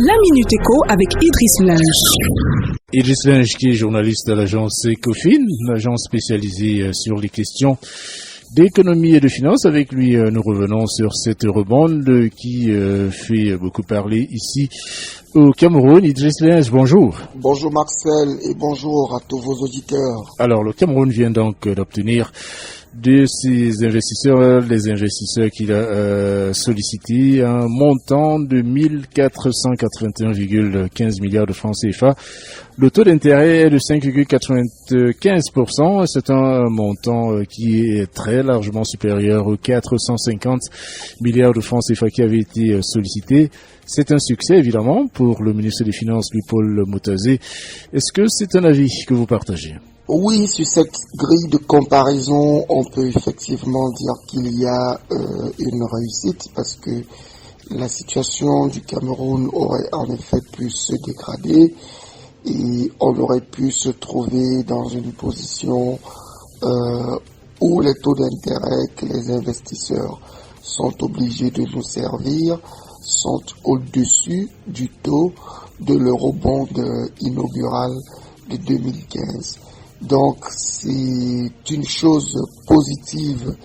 La Minute Éco avec Idriss Linge. Idriss Linge qui est journaliste à l'agence Ecofin, l'agence spécialisée sur les questions d'économie et de finances. Avec lui, nous revenons sur cette eurobond qui fait beaucoup parler ici au Cameroun. Idriss Linge, bonjour. Bonjour Marcel et bonjour à tous vos auditeurs. Alors, le Cameroun vient donc d'obtenir de ses investisseurs, les investisseurs qu'il a sollicité, un montant de 1481,15 milliards de francs CFA. Le taux d'intérêt est de 5,95%. C'est un montant qui est très largement supérieur aux 450 milliards de francs CFA qui avaient été sollicités. C'est un succès, évidemment, pour le ministre des Finances, Louis-Paul Motazé. Est-ce que c'est un avis que vous partagez? Oui, sur cette grille de comparaison, on peut effectivement dire qu'il y a une réussite parce que la situation du Cameroun aurait en effet pu se dégrader et on aurait pu se trouver dans une position où les taux d'intérêt que les investisseurs sont obligés de nous servir sont au-dessus du taux de l'eurobond inaugural de 2015. Donc, c'est une chose positive,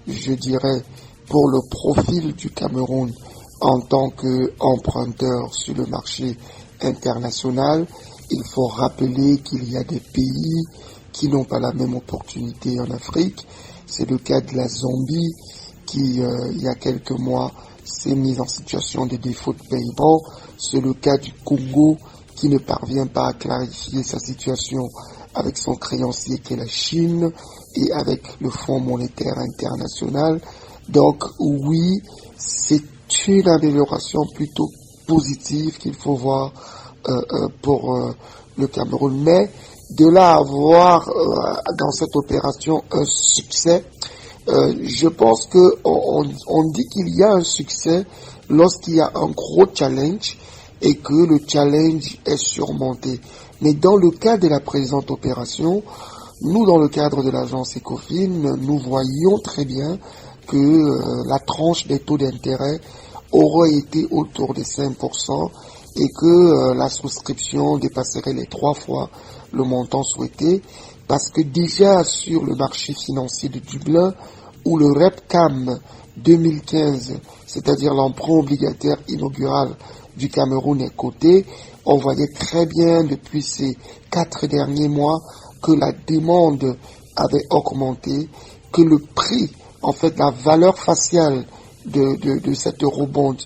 je dirais, pour le profil du Cameroun en tant qu'emprunteur sur le marché international. Il faut rappeler qu'il y a des pays qui n'ont pas la même opportunité en Afrique. C'est le cas de la Zambie qui, il y a quelques mois, s'est mise en situation de défaut de paiement. C'est le cas du Congo qui ne parvient pas à clarifier sa situation avec son créancier qui est la Chine et avec le Fonds monétaire international. Donc oui, c'est une amélioration plutôt positive qu'il faut voir pour le Cameroun. Mais de là à avoir dans cette opération un succès, je pense que on dit qu'il y a un succès lorsqu'il y a un gros challenge et que le challenge est surmonté. Mais dans le cas de la présente opération, nous, dans le cadre de l'agence Ecofin, nous voyons très bien que la tranche des taux d'intérêt aurait été autour de 5% et que la souscription dépasserait les 3 fois le montant souhaité, parce que déjà sur le marché financier de Dublin, où le REPCAM 2015, c'est-à-dire l'emprunt obligataire inaugural du Cameroun est coté, on voyait très bien depuis ces 4 derniers mois que la demande avait augmenté, que le prix, en fait la valeur faciale de cette eurobond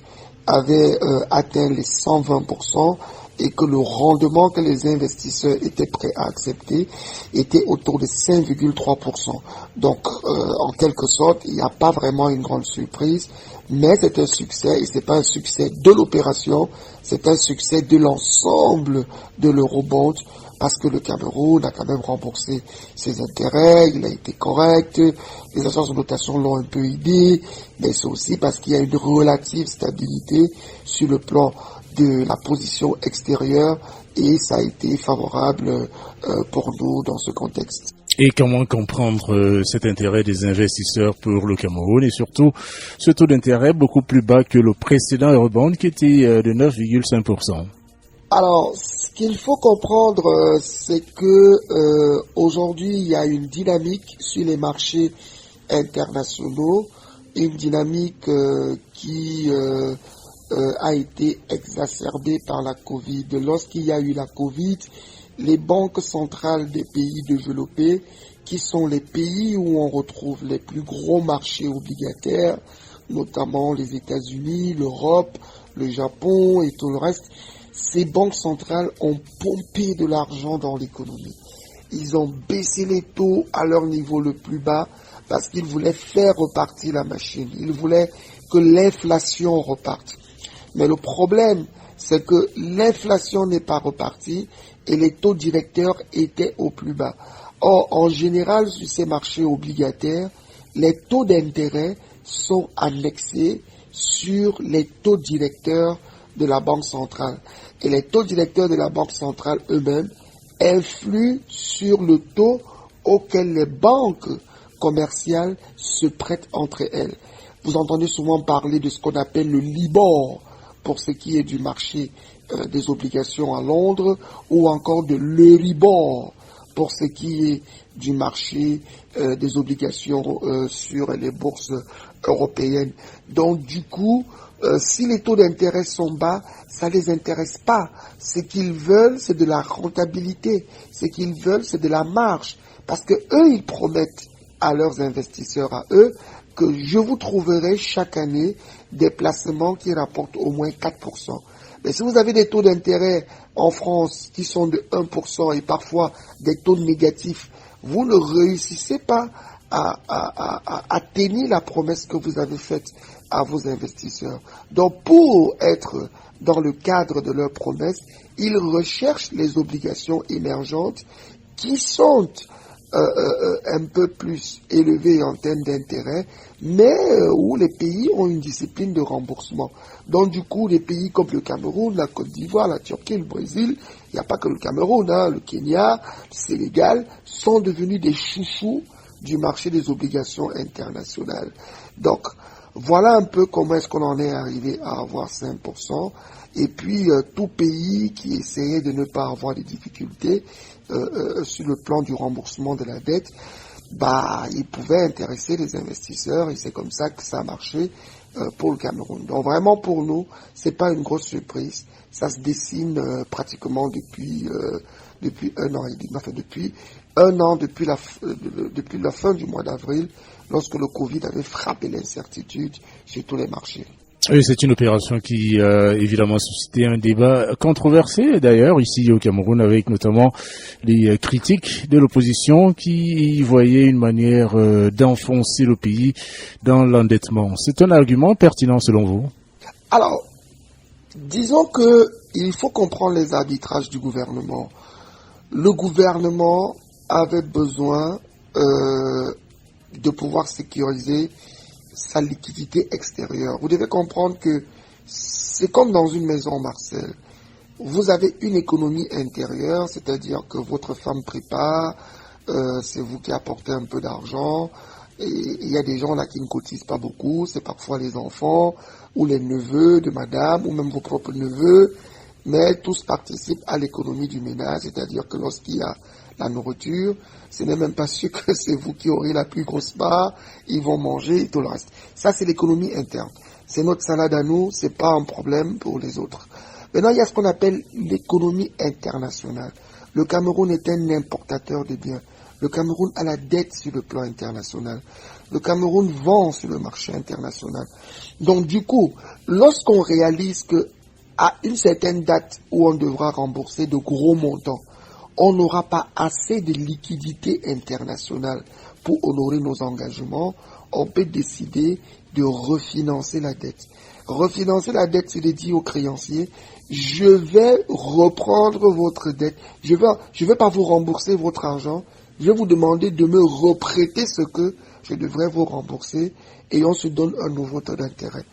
avait atteint les 120% et que le rendement que les investisseurs étaient prêts à accepter était autour de 5,3%. Donc, en quelque sorte, il n'y a pas vraiment une grande surprise, mais c'est un succès, et c'est pas un succès de l'opération, c'est un succès de l'ensemble de l'eurobond, parce que le Cameroun a quand même remboursé ses intérêts, il a été correct, les agences de notation l'ont un peu aidé, mais c'est aussi parce qu'il y a une relative stabilité sur le plan de la position extérieure et ça a été favorable pour nous dans ce contexte. Et comment comprendre cet intérêt des investisseurs pour le Cameroun et surtout ce taux d'intérêt beaucoup plus bas que le précédent eurobond qui était de 9,5%? Alors, ce qu'il faut comprendre, c'est que aujourd'hui, il y a une dynamique sur les marchés internationaux, une dynamique qui a été exacerbée par la Covid. Lorsqu'il y a eu la Covid, les banques centrales des pays développés, qui sont les pays où on retrouve les plus gros marchés obligataires, notamment les États-Unis, l'Europe, le Japon et tout le reste, ces banques centrales ont pompé de l'argent dans l'économie. Ils ont baissé les taux à leur niveau le plus bas parce qu'ils voulaient faire repartir la machine. Ils voulaient que l'inflation reparte. Mais le problème, c'est que l'inflation n'est pas repartie et les taux directeurs étaient au plus bas. Or, en général, sur ces marchés obligataires, les taux d'intérêt sont annexés sur les taux directeurs de la Banque centrale. Et les taux directeurs de la Banque centrale eux-mêmes influent sur le taux auquel les banques commerciales se prêtent entre elles. Vous entendez souvent parler de ce qu'on appelle le Libor pour ce qui est du marché des obligations à Londres ou encore de l'Euribor pour ce qui est du marché des obligations sur les bourses européennes. Donc du coup, si les taux d'intérêt sont bas, ça les intéresse pas. Ce qu'ils veulent, c'est de la rentabilité. Ce qu'ils veulent, c'est de la marge. Parce que eux, ils promettent à leurs investisseurs, à eux, que je vous trouverai chaque année des placements qui rapportent au moins 4%. Mais si vous avez des taux d'intérêt en France qui sont de 1% et parfois des taux négatifs, vous ne réussissez pas à tenir la promesse que vous avez faite à vos investisseurs. Donc, pour être dans le cadre de leurs promesses, ils recherchent les obligations émergentes qui sont un peu plus élevées en termes d'intérêt, mais où les pays ont une discipline de remboursement. Donc, du coup, les pays comme le Cameroun, la Côte d'Ivoire, la Turquie, le Brésil, il n'y a pas que le Cameroun, le Kenya, le Sénégal, sont devenus des chouchous du marché des obligations internationales. Donc, voilà un peu comment est-ce qu'on en est arrivé à avoir 5%. Et puis, tout pays qui essayait de ne pas avoir des difficultés sur le plan du remboursement de la dette, il pouvait intéresser les investisseurs et c'est comme ça que ça a marché pour le Cameroun. Donc vraiment pour nous, c'est pas une grosse surprise. Ça se dessine pratiquement depuis un an et demi, depuis un an, depuis la fin du mois d'avril, lorsque le Covid avait frappé l'incertitude sur tous les marchés. Oui, c'est une opération qui a évidemment suscité un débat controversé d'ailleurs ici au Cameroun avec notamment les critiques de l'opposition qui voyaient une manière d'enfoncer le pays dans l'endettement. C'est un argument pertinent selon vous? Alors, disons que il faut comprendre les arbitrages du gouvernement. Le gouvernement avait besoin de pouvoir sécuriser sa liquidité extérieure. Vous devez comprendre que c'est comme dans une maison, Marcel. Vous avez une économie intérieure, c'est-à-dire que votre femme prépare, c'est vous qui apportez un peu d'argent, et il y a des gens là qui ne cotisent pas beaucoup, c'est parfois les enfants, ou les neveux de madame, ou même vos propres neveux, mais tous participent à l'économie du ménage, c'est-à-dire que lorsqu'il y a la nourriture, ce n'est même pas sûr que c'est vous qui aurez la plus grosse part, ils vont manger et tout le reste. Ça, c'est l'économie interne. C'est notre salade à nous, c'est pas un problème pour les autres. Maintenant, il y a ce qu'on appelle l'économie internationale. Le Cameroun est un importateur de biens. Le Cameroun a la dette sur le plan international. Le Cameroun vend sur le marché international. Donc, du coup, lorsqu'on réalise que à une certaine date où on devra rembourser de gros montants, on n'aura pas assez de liquidité internationale pour honorer nos engagements, on peut décider de refinancer la dette. Refinancer la dette, c'est de dire aux créanciers, je vais reprendre votre dette, je vais pas vous rembourser votre argent, je vais vous demander de me reprêter ce que je devrais vous rembourser et on se donne un nouveau taux d'intérêt.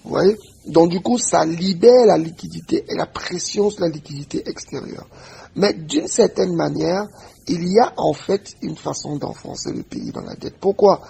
Vous voyez? Donc du coup, ça libère la liquidité et la pression sur la liquidité extérieure. Mais d'une certaine manière, il y a en fait une façon d'enfoncer le pays dans la dette. Pourquoi?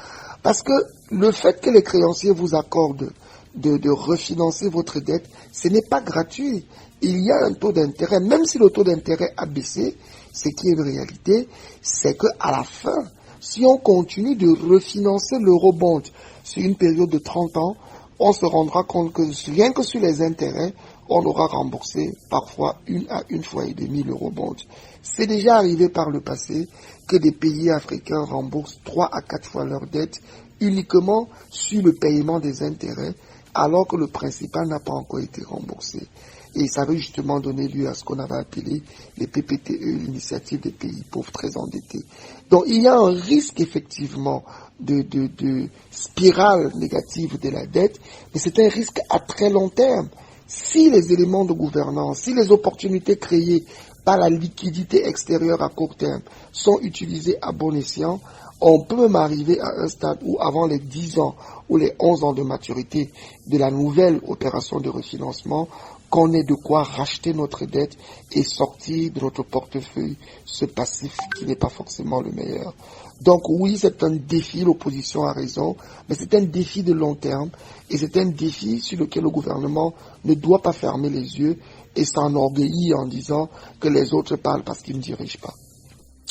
Parce que le fait que les créanciers vous accordent de refinancer votre dette, ce n'est pas gratuit. Il y a un taux d'intérêt, même si le taux d'intérêt a baissé, ce qui est une réalité, c'est qu'à la fin, si on continue de refinancer l'eurobond sur une période de 30 ans, on se rendra compte que rien que sur les intérêts, on aura remboursé parfois 1 à 1,5 fois l'eurobond. C'est déjà arrivé par le passé que des pays africains remboursent 3 à 4 fois leur dette uniquement sur le paiement des intérêts, alors que le principal n'a pas encore été remboursé. Et ça avait justement donné lieu à ce qu'on avait appelé les PPTE, l'initiative des pays pauvres très endettés. Donc il y a un risque effectivement de spirale négative de la dette, mais c'est un risque à très long terme. Si les éléments de gouvernance, si les opportunités créées par la liquidité extérieure à court terme sont utilisées à bon escient, On peut même arriver à un stade où, avant les 10 ans ou les 11 ans de maturité de la nouvelle opération de refinancement, qu'on ait de quoi racheter notre dette et sortir de notre portefeuille ce passif qui n'est pas forcément le meilleur. Donc oui, c'est un défi, l'opposition a raison, mais c'est un défi de long terme et c'est un défi sur lequel le gouvernement ne doit pas fermer les yeux et s'enorgueillir en disant que les autres parlent parce qu'ils ne dirigent pas.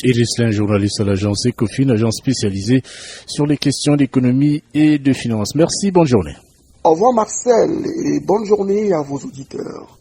Idriss Lin, journaliste à l'agence Ecofin, agence spécialisée sur les questions d'économie et de finances. Merci, bonne journée. Au revoir Marcel et bonne journée à vos auditeurs.